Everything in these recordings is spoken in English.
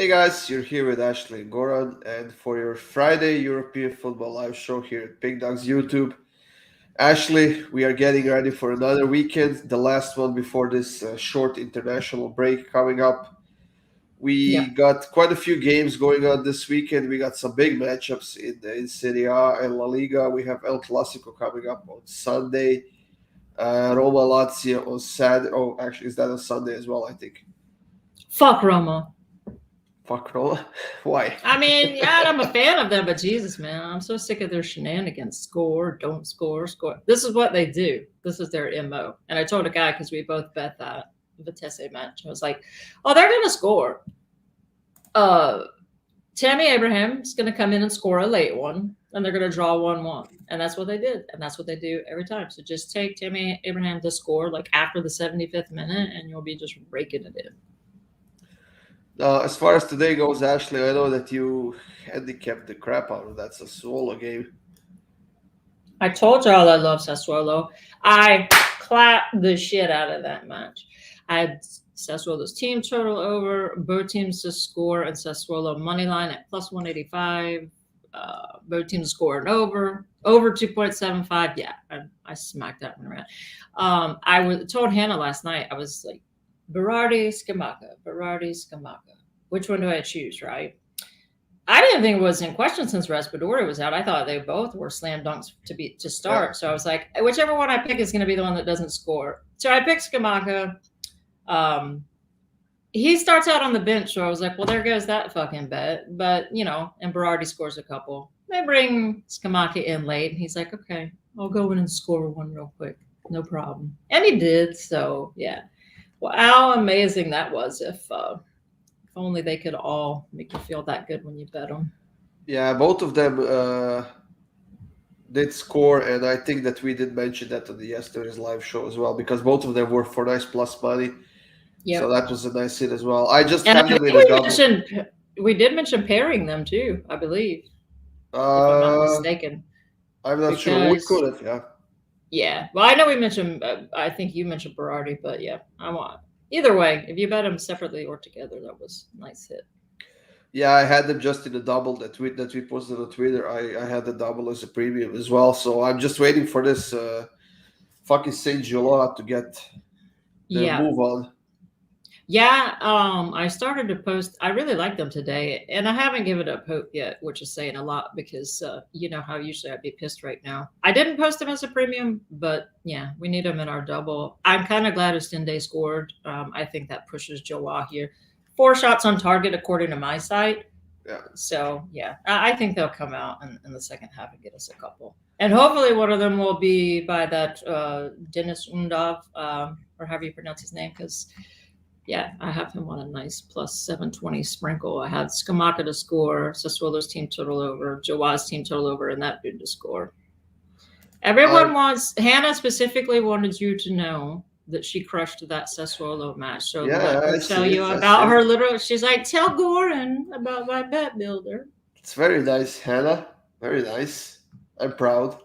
Hey guys, you're here with Ashley and Goran, and for your Friday European Football Live show here at Big Dogs YouTube. Ashley, we are getting ready for another weekend, the last one before this short international break coming up. Yeah. We got quite a few games going on this weekend. We got some big matchups in Serie A and La Liga. We have El Clasico coming up on Sunday, Roma Lazio on Saturday. Oh, actually, is that on Sunday as well? I think. Fuck Roma. Fuck Roma. Why? I mean, yeah, I'm a fan of them, but Jesus, man, I'm so sick of their shenanigans. Score, don't score, score. This is what they do. This is their MO. And I told a guy because we both bet that Vitesse match. I was like, oh, they're gonna score. Uh Tammy Abraham's gonna come in and score a late one, and they're gonna draw 1-1. And that's what they did. And that's what they do every time. So just take Tammy Abraham to score like after the 75th minute and you'll be just raking it in. As far as today goes, Ashley, I know that you handicapped the crap out of that Sassuolo game. I told y'all I love Sassuolo. I clapped the shit out of that match. I had Sassuolo's team total over, both teams to score, and Sassuolo money line at plus 185. Both teams scoring over 2.75. Yeah, I smacked that one around. Told Hannah last night, I was like, Berardi, Scamacca. Which one do I choose, right? I didn't think it was in question since Raspadori was out. I thought they both were slam dunks to Yeah. start. So I was like, whichever one I pick is going to be the one that doesn't score. So I picked Scamacca. He starts out on the bench, so I was like, well, there goes that fucking bet. But and Berardi scores a couple. They bring Scamacca in late, and he's like, okay, I'll go in and score one real quick, no problem. And he did. So yeah, well, how amazing that was! If only they could all make you feel that good when you bet them. Yeah, both of them did score, and I think that we did mention that on the yesterday's live show as well, because both of them were for nice plus money. So Yep. that was a nice hit as well. I just And I have think them in a double. we did mention pairing them too, I believe, if I'm not Uh, mistaken. I'm not sure. We Because could have, yeah. yeah, well, I know we mentioned. I think you mentioned Berardi, but yeah, I want either way. If you bet them separately or together, that was a nice hit. Yeah, I had them just in a double that we posted on Twitter. I had the double as a premium as well. So I'm just waiting for this fucking Saint Gilloa to get their Yeah, move on. yeah. I started to post. I really like them today, and I haven't given up hope yet, which is saying a lot because you know how usually I'd be pissed right now. I didn't post them as a premium, but yeah, we need them in our double. I'm kind of glad Day scored. I think that pushes Joa here. 4 shots on target according to my site. Yeah. So yeah, I think they'll come out in the second half and get us a couple. And hopefully one of them will be by that Dennis Undov, or however you pronounce his name, because yeah, I have him on a nice plus 720 sprinkle. I had Skamaka to score, Sassuolo's team total over, Jawa's team total over, and that dude to score. I Everyone wants, Hannah specifically wanted you to know that she crushed that Sassuolo match. So let yeah, her I tell see you it. I see about it. her little, she's like, tell Goran about my bet builder. It's very nice, Hannah. Very nice. I'm proud.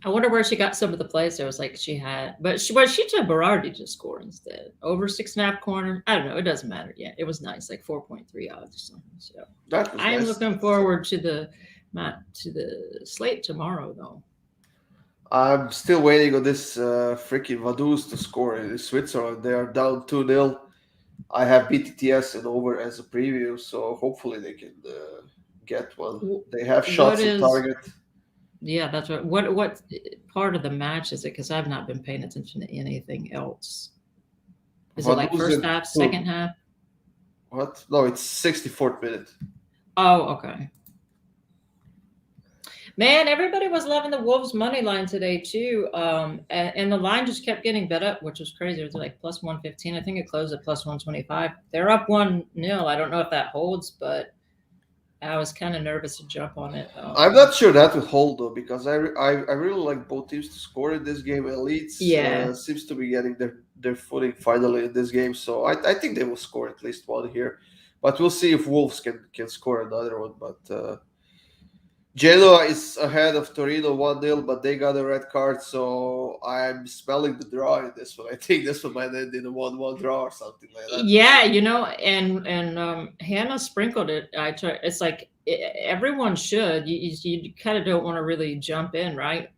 I wonder where she got some of the plays. There was like she had, but she took Berardi to score instead. Over 6.5 corner. I don't know. It doesn't matter. Yeah, it was nice, like 4.3 odds or something. So That was I am nice. looking forward to the slate tomorrow though. I'm still waiting on this freaking Vaduz to score in Switzerland. They are down 2-0. I have BTTS and over as a preview, so hopefully they can get one. They have What shots on is? target. Yeah, that's right. What part of the match is it? Because I've not been paying attention to anything else. Is it like Vaduz first and half, second half? what? No, it's 64th minute. Oh, okay. Man, everybody was loving the Wolves money line today too, and the line just kept getting bet up, which was crazy. It was like plus 115. I think it closed at plus 125. They're up 1-0. I don't know if that holds, but I was kind of nervous to jump on it. I'm not sure that will hold though because I really like both teams to score in this game. Leeds Yeah, seems to be getting their footing finally in this game, so I think they will score at least one here. But we'll see if Wolves can score another one. But Genoa is ahead of Torino 1-0, but they got a red card, so I'm smelling the draw in this one. I think this one might end in a 1-1 draw or something like that. Yeah, and Hannah sprinkled it. I try. It's like everyone should. You kind of don't want to really jump in, right?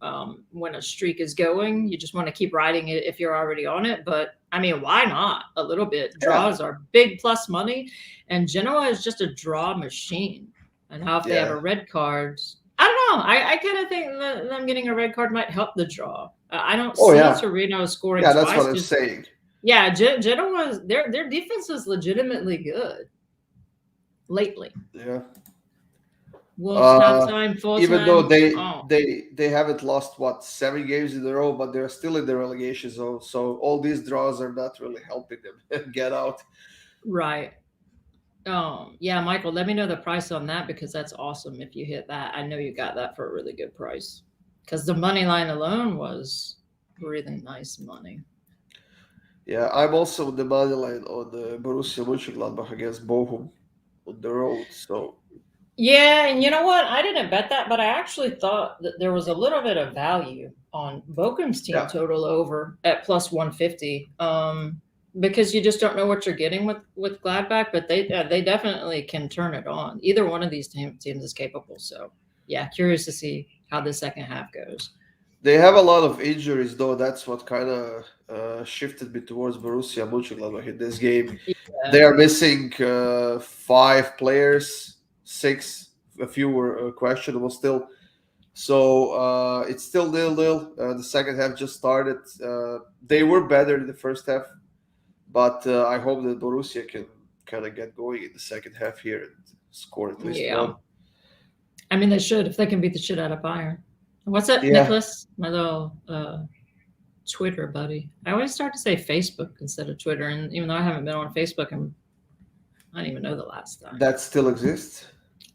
When a streak is going, you just want to keep riding it if you're already on it. But I mean, why not a little bit? Draws are big plus money, and Genoa is just a draw machine. And now if they have a red card, I don't know. I kind of think that them getting a red card might help the draw. I don't see Torino scoring. Yeah, that's what I'm saying. Yeah, Genoa, their defense is legitimately good lately. Yeah. Wolves halftime, full even though they haven't lost 7 games in a row, but they're still in the relegation zone. So all these draws are not really helping them get out. Right. Yeah, Michael, let me know the price on that because that's awesome if you hit that. I know you got that for a really good price because the money line alone was really nice money. Yeah, I'm also on the money line on the Borussia Mönchengladbach against Bochum on the road. So yeah, and you know what? I didn't bet that, but I actually thought that there was a little bit of value on Bochum's team total over at plus 150. Because you just don't know what you're getting with Gladbach, but they definitely can turn it on. Either one of these teams is capable. So yeah, curious to see how the second half goes. They have a lot of injuries, though. That's what kind of shifted me towards Borussia Mönchengladbach in this game. Yeah. They are missing 5 players, 6. A few were questionable still. So it's still 0-0. The second half just started. They were better in the first half, but I hope that Borussia can kind of get going in the second half here and score at least one. I mean, they should if they can beat the shit out of Bayern. What's up, Nicholas? My little Twitter buddy. I always start to say Facebook instead of Twitter, and even though I haven't been on Facebook, I don't even know the last time. That still exists?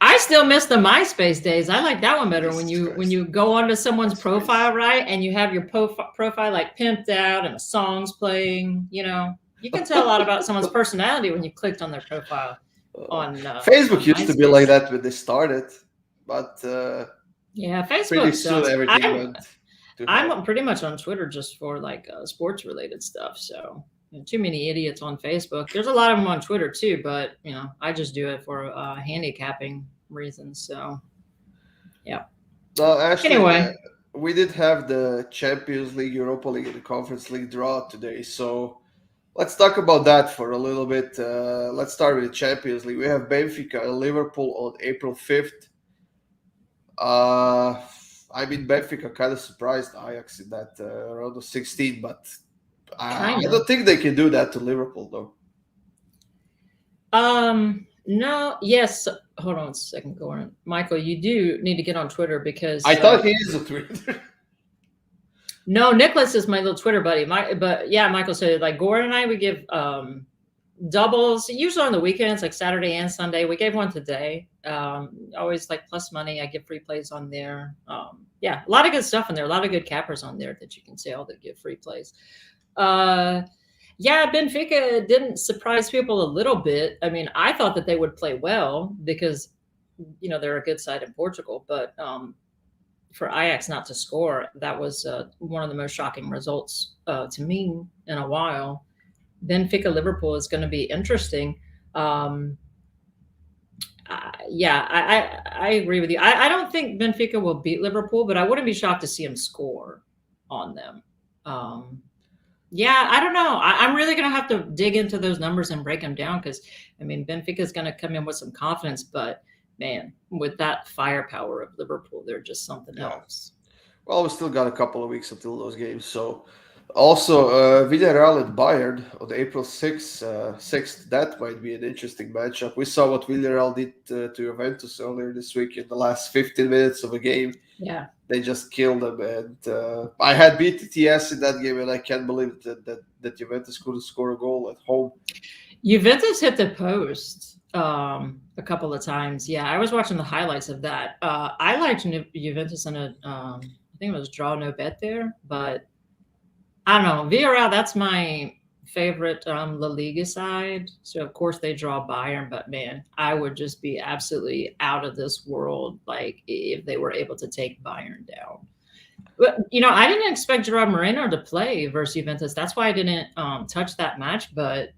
I still miss the MySpace days. I like that one better when you go onto someone's profile, right, and you have your profile like pimped out and the songs playing. You know, you can tell a lot about someone's personality when you clicked on their profile. On Facebook used to be like that when they started, but yeah, Facebook. Pretty soon everything went. I'm pretty much on Twitter just for like sports related stuff. So too many idiots on Facebook. There's a lot of them on Twitter too, but I just do it for handicapping reasons. So yeah. Actually, anyway, we did have the Champions League, Europa League, and the Conference League draw today. So let's talk about that for a little bit. Let's start with the Champions League. We have Benfica and Liverpool on April 5th. I mean, Benfica kind of surprised Ajax in that round of 16, but I don't think they can do that to Liverpool, though. No. Yes. Hold on a second, Goran. Michael, you do need to get on Twitter because I thought he is a Twitter. No, Nicholas is my little Twitter buddy. But yeah, Michael said like Goran and I would give doubles usually on the weekends, like Saturday and Sunday. We gave one today. Always like plus money. I give free plays on there. Yeah, a lot of good stuff in there. A lot of good cappers on there that you can sell that give free plays. Yeah, Benfica didn't surprise people a little bit. I mean, I thought that they would play well because they're a good side in Portugal, but for Ajax not to score, that was one of the most shocking results to me in a while. Benfica Liverpool is going to be interesting. Yeah, I agree with you. I don't think Benfica will beat Liverpool, but I wouldn't be shocked to see him score on them. Yeah, I don't know. I'm really going to have to dig into those numbers and break them down because, I mean, Benfica is going to come in with some confidence, but man, with that firepower of Liverpool, they're just something else. Well, we still got a couple of weeks until those games. So also Villarreal and Bayern on April 6th, that might be an interesting matchup. We saw what Villarreal did to Juventus earlier this week in the last 15 minutes of a game. Yeah. They just killed them. And I had BTTS in that game, and I can't believe that Juventus couldn't score a goal at home. Juventus hit the post a couple of times. Yeah, I was watching the highlights of that. I liked Juventus in I think it was draw no bet there, but I don't know. Villarreal, that's my favorite La Liga side. So of course they draw Bayern, but man, I would just be absolutely out of this world like if they were able to take Bayern down. But I didn't expect Gerard Moreno to play versus Juventus. That's why I didn't touch that match, but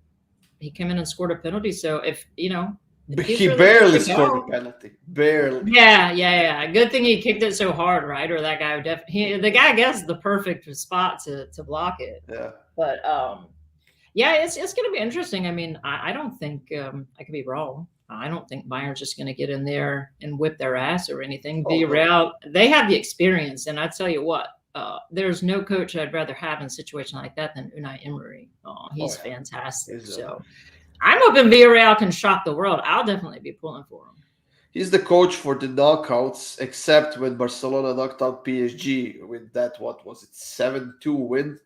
he came in and scored a penalty. So if he's He really barely good to scored go. a penalty. Barely. Yeah. Good thing he kicked it so hard, right? Or that guy would the guy gets the perfect spot to block it. Yeah. But yeah, it's going to be interesting. I mean, I don't think I could be wrong. I don't think Bayern's just going to get in there and whip their ass or anything. Oh, no. Villarreal, they have the experience, and I tell you what, there's no coach I'd rather have in a situation like that than Unai Emery. He's fantastic. So I'm hoping Villarreal can shock the world. I'll definitely be pulling for him. He's the coach for the knockouts, except when Barcelona knocked out PSG with that, what was it, 7-2 win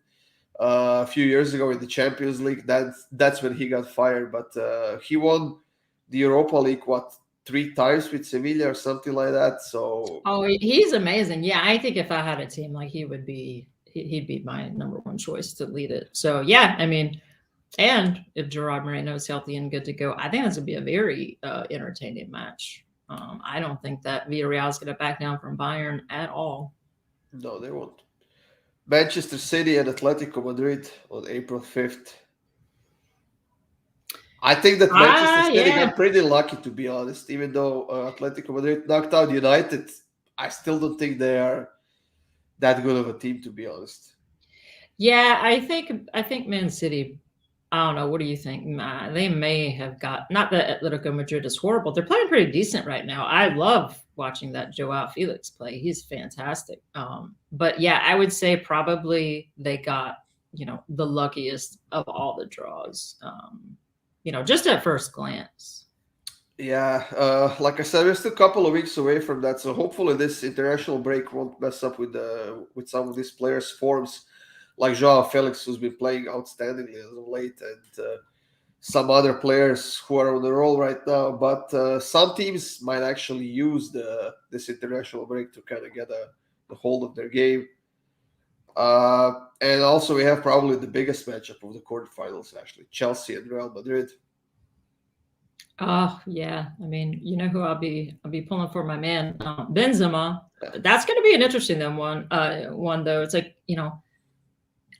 a few years ago in the Champions League. That's when he got fired. But he won the Europa League, 3 times with Sevilla or something like that. So he's amazing. Yeah, I think if I had a team, like he'd be my number one choice to lead it. So yeah, I mean, and if Gerard Moreno is healthy and good to go, I think that's gonna be a very entertaining match. I don't think that Villarreal is going to back down from Bayern at all. No, they won't. Manchester City and Atletico Madrid on April 5th. I think that Manchester City got pretty lucky, to be honest. Even though Atletico Madrid knocked out United, I still don't think they are that good of a team, to be honest. Yeah, I think Man City, I don't know. What do you think? They may have got, not that Atletico Madrid is horrible. They're playing pretty decent right now. I love watching that Joao Felix play. He's fantastic. But yeah, I would say probably they got, the luckiest of all the draws, just at first glance. Yeah, like I said, we're still a couple of weeks away from that. So hopefully this international break won't mess up with some of these players' forms. Like Joao Felix, who's been playing outstandingly as of late, and some other players who are on the roll right now. But some teams might actually use this international break to kind of get the hold of their game. And also we have probably the biggest matchup of the quarterfinals, actually, Chelsea and Real Madrid. Oh yeah, I mean, you know who I'll be pulling for, my man Benzema. That's going to be an interesting one though. It's like,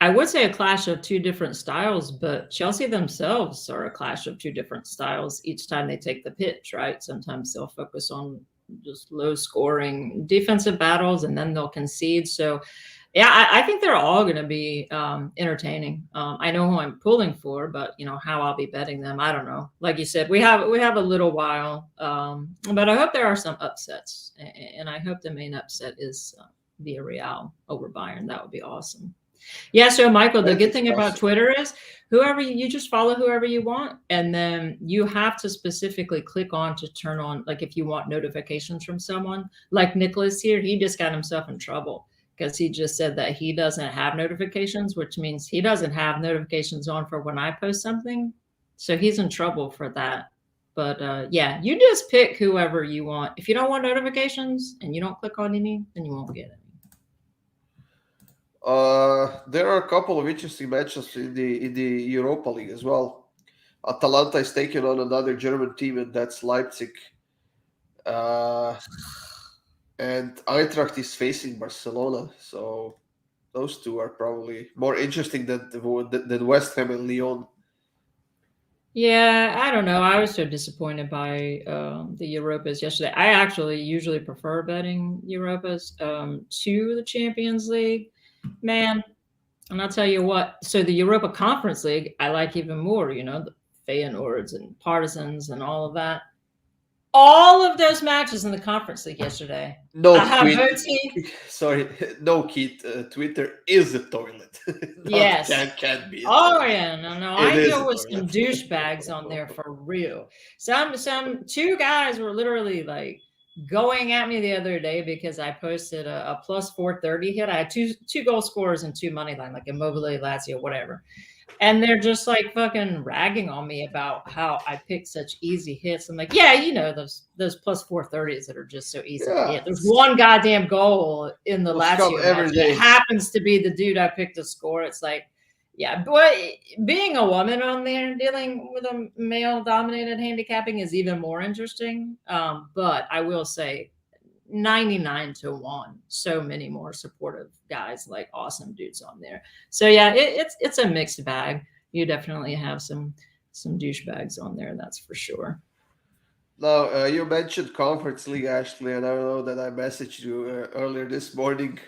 I would say a clash of two different styles, but Chelsea themselves are a clash of two different styles each time they take the pitch, right? Sometimes they'll focus on just low scoring defensive battles and then they'll concede. So yeah, I think they're all going to be entertaining. I know who I'm pulling for, but how I'll be betting them, I don't know. Like you said, we have a little while, but I hope there are some upsets, and I hope the main upset is Villarreal over Bayern. That would be awesome. Yeah, so Michael, the good thing about Twitter is you just follow whoever you want, and then you have to specifically click on to turn on, like if you want notifications from someone, like Nicholas here, he just got himself in trouble because he just said that he doesn't have notifications, which means he doesn't have notifications on for when I post something. So he's in trouble for that. But yeah, you just pick whoever you want. If you don't want notifications and you don't click on any, then you won't get it. There are a couple of interesting matches in the Europa League as well. Atalanta is taking on another German team, and that's Leipzig. And Eintracht is facing Barcelona. So those two are probably more interesting than West Ham and Lyon. Yeah, I don't know. I was so disappointed by the Europas yesterday. I actually usually prefer betting Europas to the Champions League. Man, and I'll tell you what, so the Europa Conference League, I like even more, the Feyenoords and Partisans and all of that. All of those matches in the Conference League yesterday. No, sorry, no, Keith. Twitter is a toilet. Yes. Can't be. Yeah, no. I deal with some douchebags on there for real. Some two guys were literally like going at me the other day because I posted a plus 430 hit. I had two goal scorers and 2 money line, like Immobile, Lazio, whatever. And they're just like fucking ragging on me about how I pick such easy hits. I'm like, yeah, those plus 430s that are just so easy to hit. There's one goddamn goal in the Lazio match. It happens to be the dude I picked to score. It's like, Yeah, but being a woman on there dealing with a male dominated handicapping is even more interesting. But I will say 99 to 1, so many more supportive guys, like awesome dudes on there. So yeah, it's a mixed bag. You definitely have some douchebags on there, that's for sure. Now, you mentioned Conference League, Ashley, and I know that I messaged you earlier this morning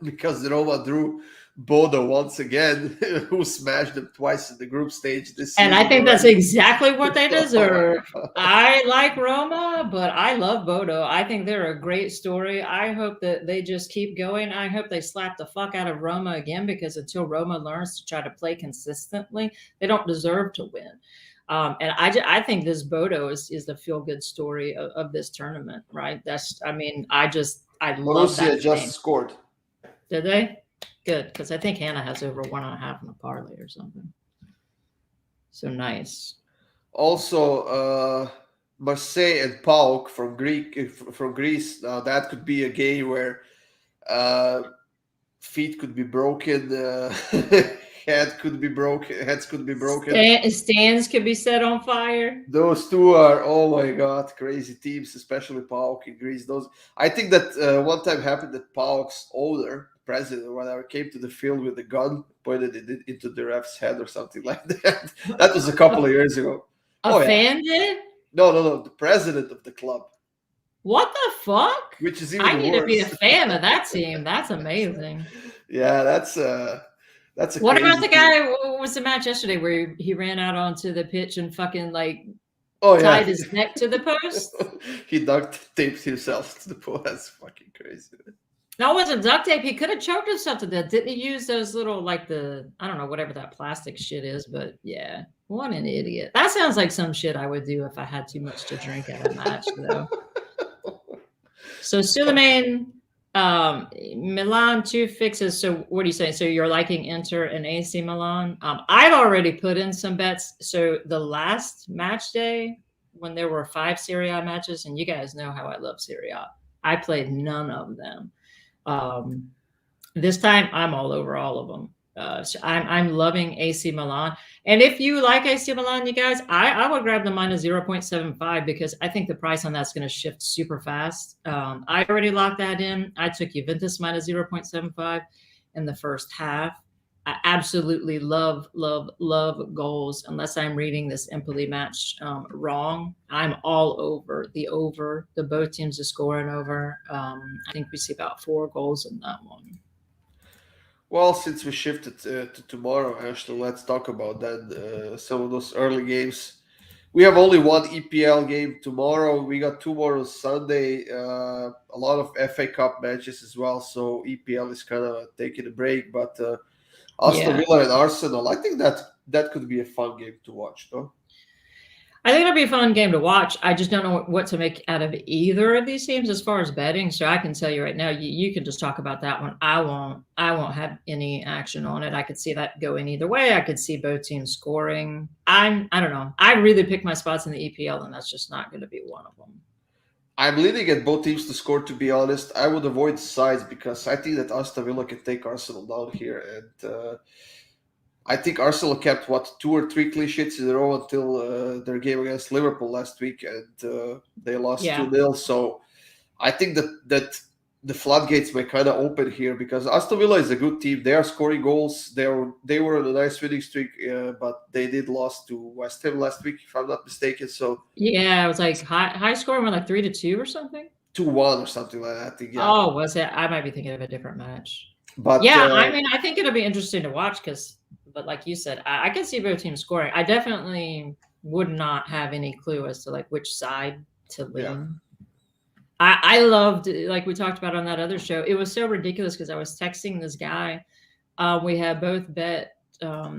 because Roma drew Bodo once again, who smashed them twice in the group stage this And season I think that's already. exactly what they deserve. I like Roma, but I love Bodo. I think they're a great story. I hope that they just keep going. I hope they slap the fuck out of Roma again, because until Roma learns to try to play consistently, they don't deserve to win. And I think this Bodo is the feel good story of this tournament, right? I love Borussia that just name. scored. Did they? Good, because I think Hannah has over 1.5 in a parlay or something. So nice. Also, Marseille and PAOK from Greece. Now that could be a game where uh, feet could be broken, heads could be broken. Stands could be set on fire. Those two are, oh my god, crazy teams, especially PAOK in Greece. Those, I think that one time happened that PAOK's owner, president or whatever, came to the field with a gun, pointed it into the ref's head or something like that. That was a couple of years ago. Oh yeah, Fan did? no, the president of the club, What the fuck? which is even I need worse. to be a fan of that team. That's amazing. Yeah, that's a What about crazy the team. guy? What was the match yesterday where he ran out onto the pitch and fucking like Oh yeah, tied his neck to the post? he duct taped himself to the post. That's fucking crazy. That wasn't duct tape. He could have choked himself to death. Didn't he use those little, like I don't know, whatever that plastic shit is, but yeah. What an idiot. That sounds like some shit I would do if I had too much to drink at a match, though. So Suleiman, Milan 2 fixes. So what are you saying? So you're liking Inter and AC Milan? I've already put in some bets. So the last match day, when there were 5 Serie A matches, and you guys know how I love Serie A, I played none of them. This time I'm all over all of them. So I'm loving AC Milan. And if you like AC Milan, you guys, I would grab the minus 0.75, because I think the price on that's going to shift super fast. I already locked that in. I took Juventus minus 0.75 in the first half. I absolutely love goals, unless I'm reading this Empoli match wrong. I'm all over the both teams are scoring over. I think we see about 4 goals in that one. Well, since we shifted to tomorrow, Ashley, let's talk about that. Some of those early games. We have only one EPL game tomorrow. We got 2 more on Sunday. A lot of FA Cup matches as well. So EPL is kind of taking a break. But Aston Villa and Arsenal, I think that could be a fun game to watch, no? I think it'll be a fun game to watch. I just don't know what to make out of either of these teams as far as betting. So I can tell you right now, you can just talk about that one. I won't have any action on it. I could see that going either way. I could see both teams scoring. I don't know. I really pick my spots in the EPL, and that's just not going to be one of them. I'm leaning at both teams to score, to be honest. I would avoid sides because I think that Aston Villa can take Arsenal down here. And I think Arsenal kept, 2 or 3 clean sheets in a row until their game against Liverpool last week, and they lost 2-0. So I think that the floodgates may kind of open here because Aston Villa is a good team. They are scoring goals. They were on a nice winning streak, but they did lost to West Ham last week, if I'm not mistaken. So yeah, it was like high scoring, like 3-2 or something. 2-1 or something like that. I think, yeah. Oh, was it? I might be thinking of a different match. But yeah, I mean, I think it'll be interesting to watch but like you said, I can see both teams scoring. I definitely would not have any clue as to like which side to lean. Yeah. I loved, like we talked about on that other show, it was so ridiculous because I was texting this guy. We had both bet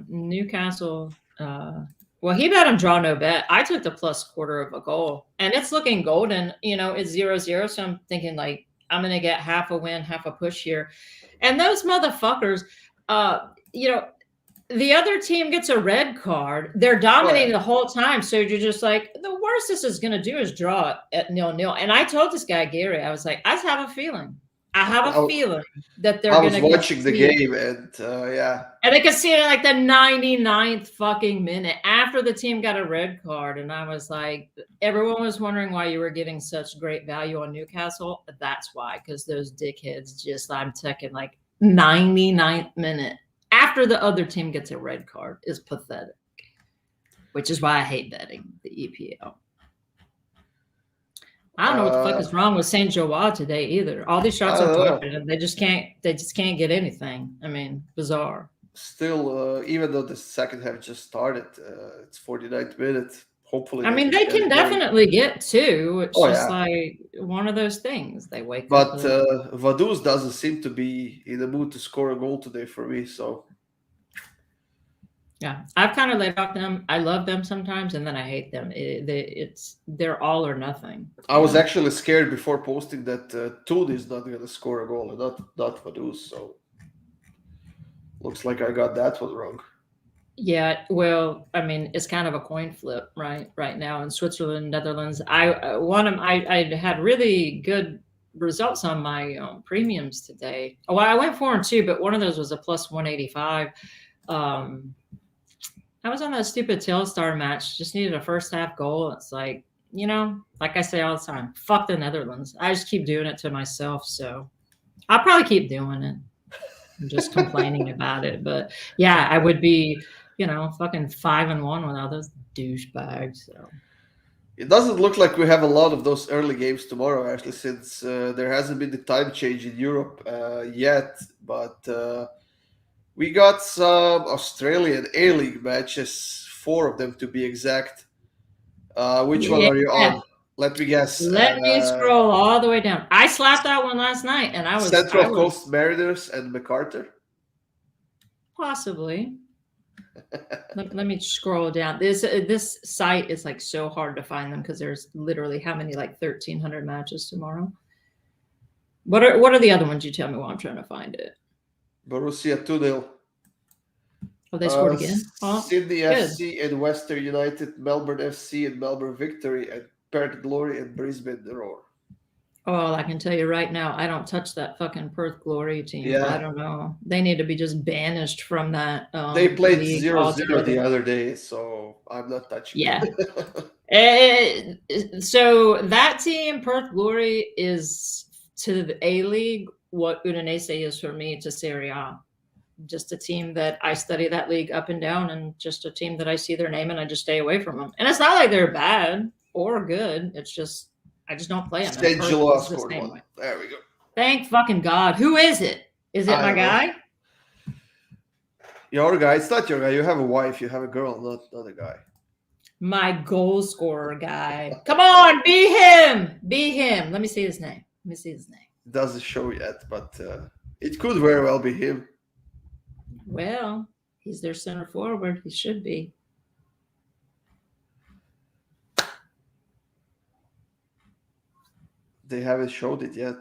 Newcastle. Well, he bet him draw no bet. I took the plus quarter of a goal, and it's looking golden. It's 0-0. So I'm thinking like I'm going to get half a win, half a push here. And those motherfuckers, the other team gets a red card. They're dominating the whole time. So you're just like, the worst this is going to do is draw at 0-0. And I told this guy, Gary, I was like, I just have a feeling I have a I- feeling that they're I going was to watching the game, and yeah, And they could see it in like the 99th fucking minute after the team got a red card. And I was like, everyone was wondering why you were getting such great value on Newcastle. That's why, because those dickheads just, I'm taking like 99th minute after the other team gets a red card is pathetic, which is why I hate betting the EPL. I don't know what the fuck is wrong with Saint Joa today either. All these shots are targeted, and they just can't get anything. I mean, bizarre. Still, even though the second half just started, it's 49th minute. Hopefully, I mean, they can definitely get two. It's just like one of those things. They wake up. But Vaduz doesn't seem to be in the mood to score a goal today for me. So yeah, I've kind of laid off them. I love them sometimes, and then I hate them. They're all or nothing. I was actually scared before posting that Toon is not going to score a goal, and not Vaduz. So looks like I got that one wrong. Yeah, well, I mean, it's kind of a coin flip, right now in Switzerland, Netherlands. I had really good results on my premiums today. Well, I went 4-2, but one of those was a plus 185. I was on that stupid Telstar match. Just needed a first half goal. It's like, like I say all the time, fuck the Netherlands. I just keep doing it to myself. So I'll probably keep doing it. I'm just complaining about it. But yeah, I would be, fucking 5-1 without those douchebags. So it doesn't look like we have a lot of those early games tomorrow, actually, since there hasn't been the time change in Europe yet. But we got some Australian A-League matches, 4 of them to be exact. Which one are you on? Let me guess. Let me scroll all the way down. I slapped that one last night, and I was Central Coast Mariners and MacArthur. Possibly. let me scroll down. This site is like so hard to find them because there's literally how many, like 1,300 matches tomorrow. What are the other ones? You tell me while I'm trying to find it. Borussia 2-0. Oh, they scored again. Sydney FC and Western United, Melbourne FC and Melbourne Victory, and Perth Glory and Brisbane Roar. Oh, I can tell you right now, I don't touch that fucking Perth Glory team. Yeah. I don't know. They need to be just banished from that. They played 0-0 the other day, so I'm not touching it. Yeah. So that team, Perth Glory, is to the A-League what Udinese is for me to Serie A. Just a team that I study that league up and down, and just a team that I see their name and I just stay away from them. And it's not like they're bad or good. It's just I just don't play them. St. Gilloise scored one. Way. There we go. Thank fucking God. Who is it? Is it my guy? Your guy. It's not your guy. You have a wife. You have a girl, not a guy. My goal scorer guy. Come on, be him. Be him. Let me see his name. It doesn't show yet, but it could very well be him. Well, he's their center forward. He should be. They haven't showed it yet.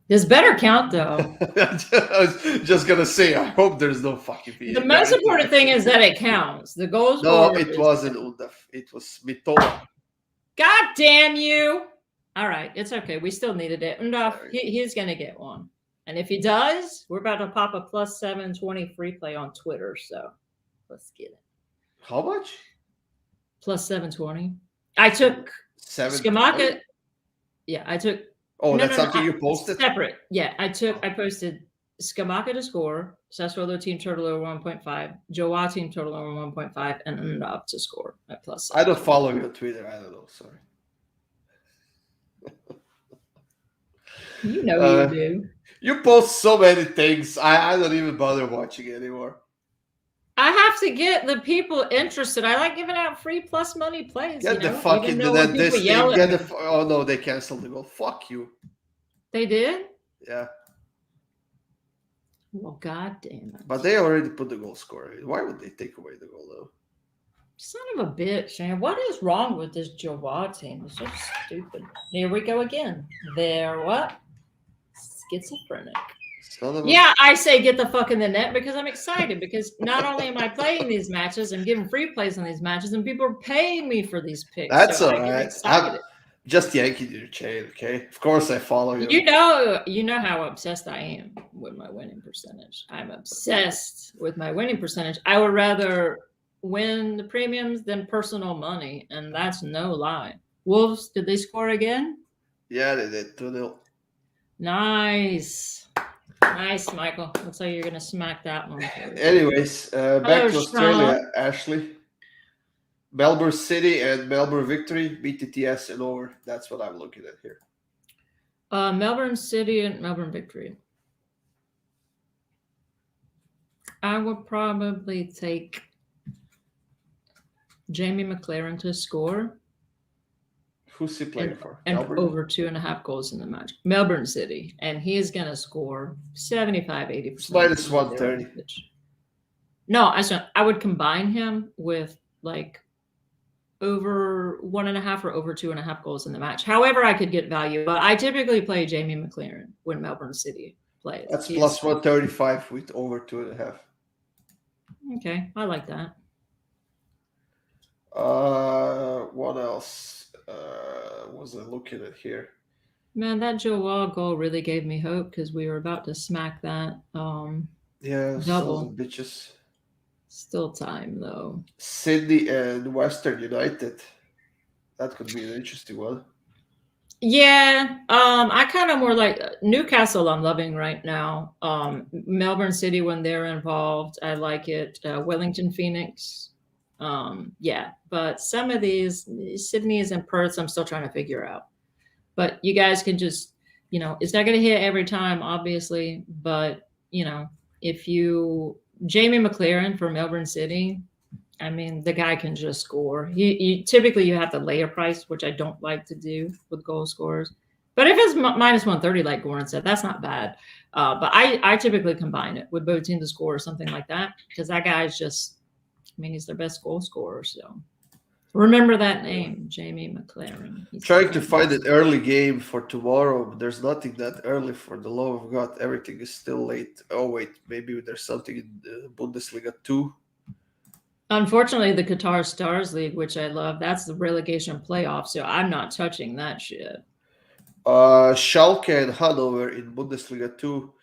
This better count, though. I was just going to say, I hope there's no fucking video. The most important thing is that it counts. The goals. No, it wasn't Undaf. It was Mitola. God damn you. All right. It's okay. We still needed it. Undaf, he's going to get one. And if he does, we're about to pop a plus 720 free play on Twitter. So let's get it. How much? Plus 720. I took Scamacca. Yeah, I took. Oh, that's something you posted? Separate. Yeah, I posted Scamacca to score, Sassuolo team total over 1.5, Joa team total over 1.5, and Undaf to score at plus 7. I don't follow you on Twitter. I don't know. Sorry. You know you do. You post so many things. I don't even bother watching anymore. I have to get the people interested. I like giving out free plus money plays. Get the fuck into that. This team. Oh no, they canceled the goal. Fuck you. They did? Yeah. Well, god damn it. But they already put the goal scorer. Why would they take away the goal though? Son of a bitch, man. What is wrong with this Joa team? It's so stupid. Here we go again. They're what? Schizophrenic. Yeah, I say get the fuck in the net because I'm excited because not only am I playing these matches, I'm giving free plays on these matches, and people are paying me for these picks. That's all right. Just yanking your chain, okay? Of course, I follow you. You know how obsessed I am with my winning percentage. I'm obsessed with my winning percentage. I would rather win the premiums than personal money, and that's no lie. Wolves, did they score again? Yeah, they did 2-0. Nice. Nice, Michael. Looks like you're gonna smack that one. Anyways, back Hello, to Australia, Sean. Ashley. Melbourne City and Melbourne Victory, BTTS and over. That's what I'm looking at here. Melbourne City and Melbourne Victory. I would probably take Jamie McLaren to score Who's he playing for? and Melbourne? over 2.5 goals in the match. Melbourne City, and he is going to score 75, 80%. It's minus 130. No, I would combine him with like over 1.5 or over 2.5 goals in the match. However, I could get value, but I typically play Jamie McLaren when Melbourne City plays. That's plus 135 with over 2.5. Okay, I like that. What else was I looking at here? Man, that Joe Wall goal really gave me hope because we were about to smack that Yeah, double. sons of bitches. Still time though. Sydney and Western United. That could be an interesting one. Yeah, I kind of more like Newcastle. I'm loving right now. Melbourne City when they're involved, I like it. Wellington Phoenix, yeah. But some of these Sydney's and Perth, I'm still trying to figure out. But you guys can just, it's not going to hit every time, obviously. But if you Jamie McLaren for Melbourne City, I mean, the guy can just score. Typically you have to lay a price, which I don't like to do with goal scorers. But if it's minus 130, like Goran said, that's not bad. But I typically combine it with both teams to score or something like that because that guy's just, he's their best goal scorer. So remember that name, Jamie McLaren. He's trying to find an early game for tomorrow, but there's nothing that early for the love of God. Everything is still late. Oh, wait, maybe there's something in Bundesliga 2. Unfortunately, the Qatar Stars League, which I love, that's the relegation playoff, so I'm not touching that shit. Schalke and Hanover in Bundesliga 2.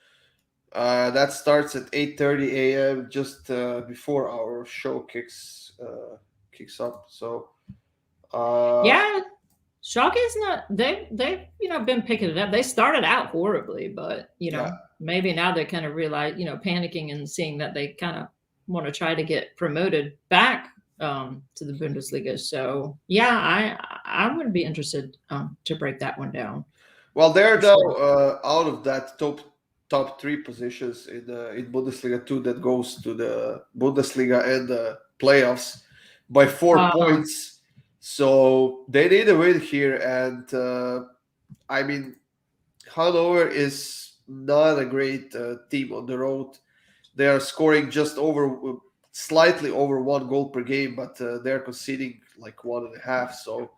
That starts at 8:30 a.m. just before our show kicks up. So yeah, Schalke is not. They've been picking it up. They started out horribly, but maybe now they kind of realize panicking and seeing that they kind of want to try to get promoted back to the Bundesliga. So yeah, I would be interested to break that one down. Well, they're now out of that top 3 positions in Bundesliga 2 that goes to the Bundesliga and the playoffs by 4 points. So they need a win here, and Hanover is not a great team on the road. They are scoring just slightly over 1 goal per game, but they're conceding like 1.5. So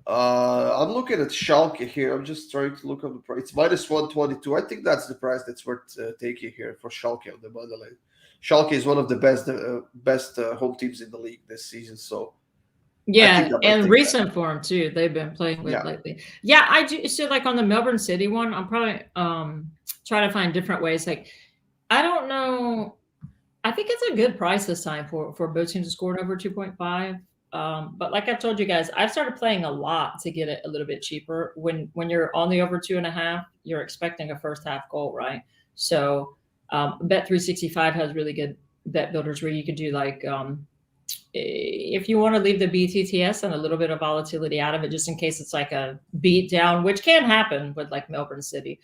I'm looking at Schalke here. I'm just trying to look up the price. It's minus 122. I think that's the price that's worth taking here for Schalke on the money line. Schalke is one of the best home teams in the league this season. So yeah, and recent form too. They've been playing with lately. Yeah, I do. So like on the Melbourne City one, I'm probably try to find different ways. Like I don't know. I think it's a good price this time for both teams to score over 2.5. But like I told you guys, I've started playing a lot to get it a little bit cheaper. When you're on the over 2.5, you're expecting a first half goal, right? So Bet365 has really good bet builders where you could do like if you want to leave the BTTS and a little bit of volatility out of it, just in case it's like a beat down, which can happen with like Melbourne City,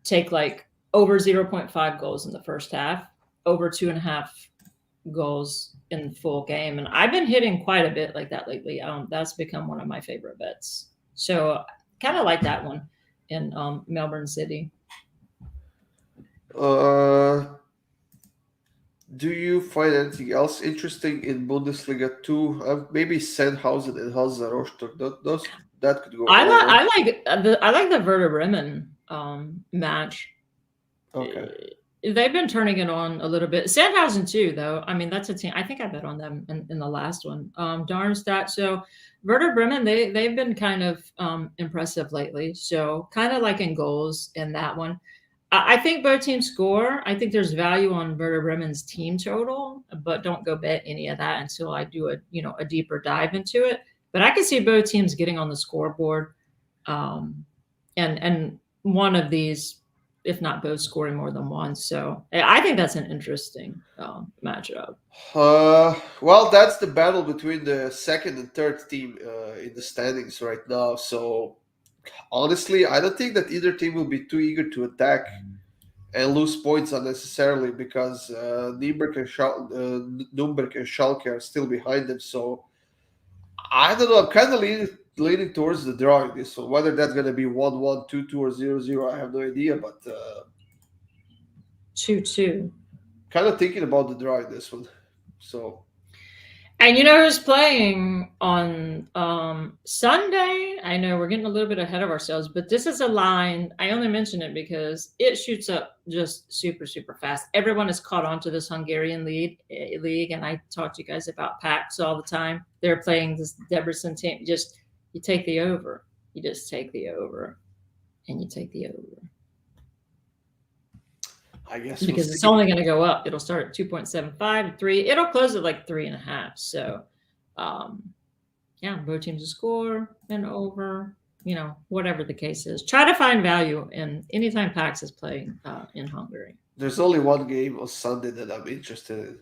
take like over 0.5 goals in the first half, over 2.5 goals in the full game. And I've been hitting quite a bit like that lately. That's become one of my favorite bets. So kind of like that one in Melbourne City. Do you find anything else interesting in Bundesliga 2? Maybe Sandhausen and Hansa Rostock. That could go. I like the Werder Bremen match. Okay. they've been turning it on a little bit. Sandhausen too, though. I mean, that's a team. I think I bet on them in the last one. Darmstadt. So Werder Bremen, they've been kind of impressive lately. So kind of like in goals in that one. I think both teams score. I think there's value on Werder Bremen's team total, but don't go bet any of that until I do a deeper dive into it. But I can see both teams getting on the scoreboard, and one of these, if not both, scoring more than one. So I think that's an interesting matchup. Well, that's the battle between the second and third team in the standings right now. So honestly, I don't think that either team will be too eager to attack and lose points unnecessarily because Nürnberg and Schalke are still behind them. So I don't know. I'm kind of leaning towards the draw in this one. Whether that's going to be 1-1, 2-2, or 0-0, I have no idea. But 2-2. kind of thinking about the draw in this one. So. And you know who's playing on Sunday? I know we're getting a little bit ahead of ourselves, but this is a line. I only mention it because it shoots up just super, super fast. Everyone is caught on to this Hungarian league, and I talk to you guys about PAX all the time. They're playing this Debrecen team. You take the over. You just take the over, and you take the over. I guess because it's only going to go up. It'll start at 2.75, 3. It'll close at like 3.5. So, yeah, both teams to score and over. Whatever the case is, try to find value in anytime PAX is playing in Hungary. There's only one game on Sunday that I'm interested in.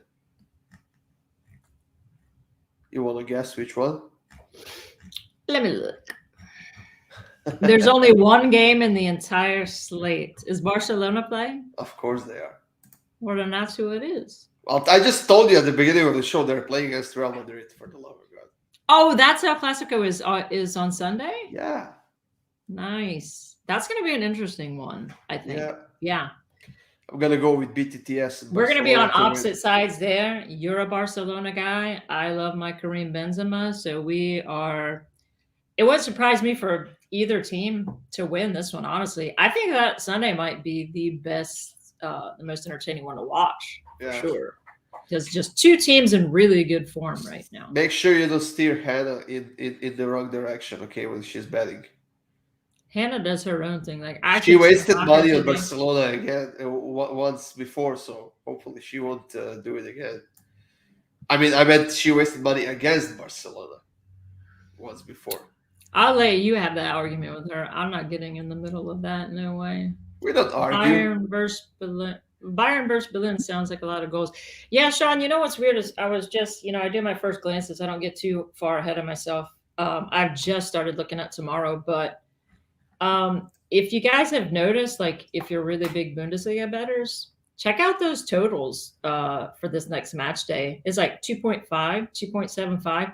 You want to guess which one? Let me look. There's only one game in the entire slate. Is Barcelona playing? Of course they are. Well, then that's who it is. Well, I just told you at the beginning of the show they're playing against Real Madrid, for the love of God. Oh, that's how Clasico is on Sunday? Yeah. Nice. That's going to be an interesting one, I think. Yeah. I'm going to go with BTTS. We're going to be on opposite sides there. You're a Barcelona guy. I love my Karim Benzema. So we are – it wouldn't surprise me for either team to win this one, honestly. I think that Sunday might be the best, the most entertaining one to watch, for sure. Because just two teams in really good form right now. Make sure you don't steer Hannah in the wrong direction, okay, when she's betting. Hannah does her own thing. She wasted money on Barcelona again once before, so hopefully she won't do it again. I meant she wasted money against Barcelona once before. I'll let you have that argument with her. I'm not getting in the middle of that. No way. We don't argue. Bayern versus Berlin sounds like a lot of goals. Yeah, Sean, you know what's weird is I was just, I do my first glances. I don't get too far ahead of myself. I've just started looking at tomorrow, but if you guys have noticed, if you're really big Bundesliga bettors, check out those totals for this next match day. It's like 2.5, 2.75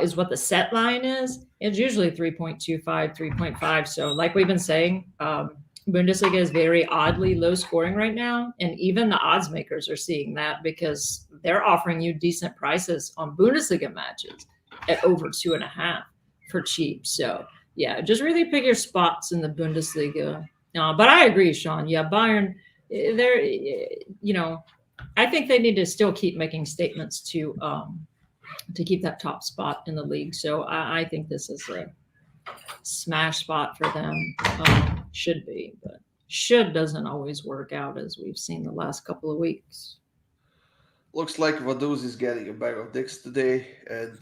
is what the set line is. It's usually 3.25, 3.5. So like we've been saying, Bundesliga is very oddly low scoring right now. And even the odds makers are seeing that because they're offering you decent prices on Bundesliga matches at over 2.5 for cheap. So yeah, just really pick your spots in the Bundesliga. But I agree, Sean. Yeah, Bayern, they're, I think they need to still keep making statements to keep that top spot in the league. So I think this is a smash spot for them. Should be, but should doesn't always work out, as we've seen the last couple of weeks. Looks like Vaduz is getting a bag of dicks today, and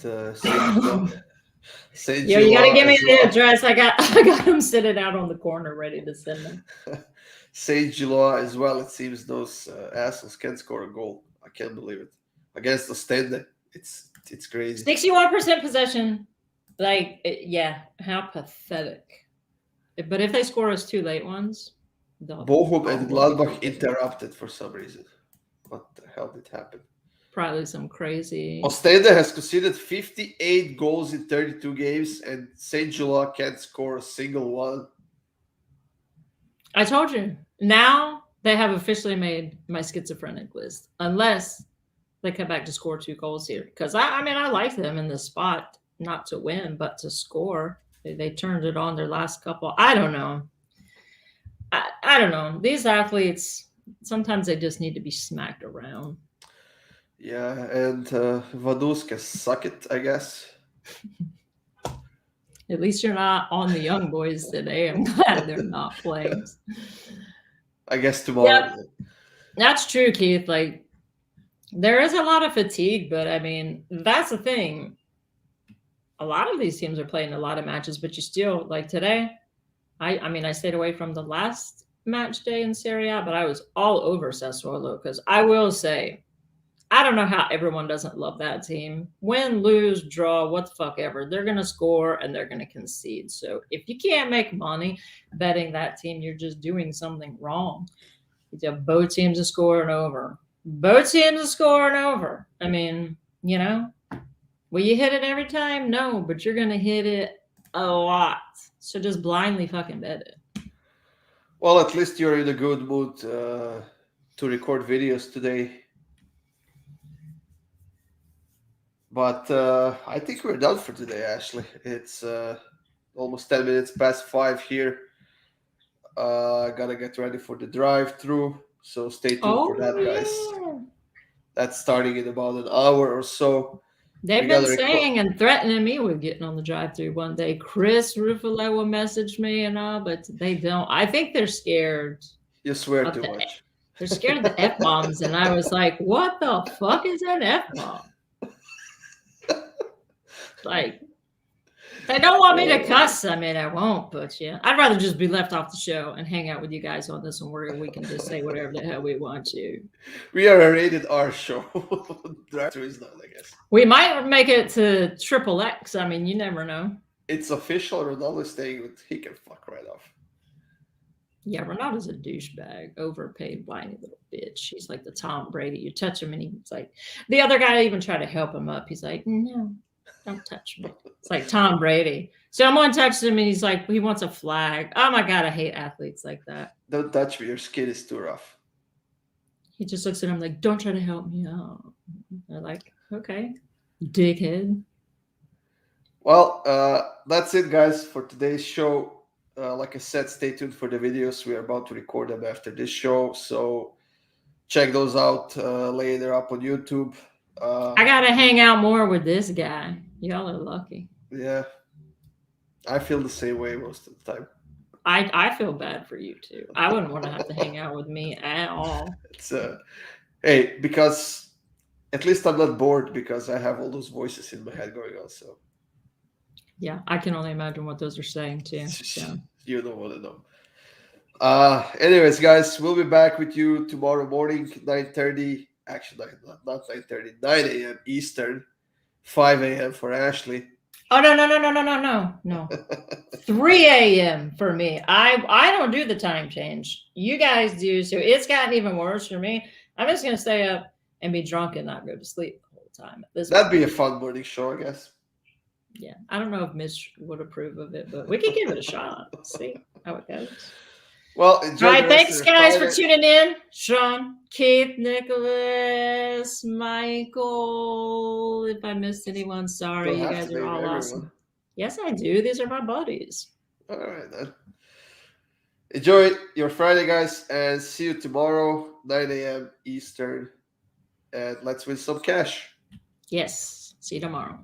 Saint you gotta give me the address. I got him sitting out on the corner ready to send them. Saint Gillois as well. It seems those assholes can score a goal. I can't believe it against Ostende. It's crazy. 61% possession. How pathetic. But if they score us two late ones, Bochum and Gladbach interrupted for some reason. What the hell did happen? Probably some crazy. Ostende has conceded 58 goals in 32 games, and Saint Gillois can't score a single one. I told you. Now they have officially made my schizophrenic list, unless they come back to score 2 goals here. Because I like them in the spot, not to win, but to score. They turned it on their last couple. I don't know. I don't know. These athletes, Sometimes they just need to be smacked around. Yeah, and Vaduz can suck it, I guess. At least you're not on the young boys today. I'm glad they're not playing. I guess tomorrow. Yep. That's true, Keith. Like, there is a lot of fatigue, but I mean, that's the thing. A lot of these teams are playing a lot of matches, but you still, like today, I mean, I stayed away from the last match day in Serie A, but I was all over Sassuolo because I will say, I don't know how everyone doesn't love that team. Win, lose, draw, what the fuck ever. They're going to score and they're going to concede. So if you can't make money betting that team, you're just doing something wrong. You have both teams to score and over. Both teams to score and over. I mean, you know, will you hit it every time? No, but you're going to hit it a lot. So just blindly fucking bet it. Well, at least you're in a good mood to record videos today. But I think we're done for today, Ashley. It's almost 10 minutes past 5 here. Gotta get ready for the drive-through. So stay tuned for that, guys. Yeah. That's starting in about an hour or so. They've been saying and threatening me with getting on the drive-through one day. Chris Ruffalo will message me and all, but they don't. I think they're scared. You swear too much. They're scared of the F-bombs, and I was like, what the fuck is an F-bomb? Like, they don't want me to cuss. I mean, I won't, but yeah. I'd rather just be left off the show and hang out with you guys on this one where we can just say whatever the hell we want to. We are a rated R show. Drive-through is not, I guess. We might make it to XXX. I mean, you never know. It's official. Ronaldo's staying with. He can fuck right off. Yeah, Ronaldo's a douchebag, overpaid, whiny little bitch. He's like the Tom Brady. You touch him, and he's like, the other guy even tried to help him up. He's like, no, don't touch me. It's like Tom Brady. Someone touched him, and he's like, he wants a flag. Oh my God, I hate athletes like that. Don't touch me. Your skin is too rough. He just looks at him like, don't try to help me out. They're like, okay, dickhead. Well, that's it, guys, for today's show. Like I said, stay tuned for the videos. We are about to record them after this show, so check those out later up on YouTube. I gotta hang out more with this guy. Y'all are lucky. Yeah, I feel the same way most of the time. I feel bad for you too. I wouldn't want to have to hang out with me at all. It's hey, because at least I'm not bored because I have all those voices in my head going on. So yeah, I can only imagine what those are saying too. So. You don't want to know. Anyways, guys, we'll be back with you tomorrow morning, 9:30. Actually, not 9:30, 9 a.m. Eastern, 5 a.m. for Ashley. Oh no. 3 a.m. for me. I don't do the time change. You guys do, so it's gotten even worse for me. I'm just gonna stay up and be drunk and not go to sleep the whole time. That'd be a fun morning show, I guess. Yeah, I don't know if Mitch would approve of it, but we could give it a shot. See how it goes. Well, enjoy. All right, thanks guys for tuning in. Sean, Keith, Nicholas, Michael. If I missed anyone, sorry. You guys are all awesome. Yes, I do. These are my buddies. All right, then. Enjoy your Friday, guys, and see you tomorrow, 9 a.m. Eastern. And let's win some cash. Yes. See you tomorrow.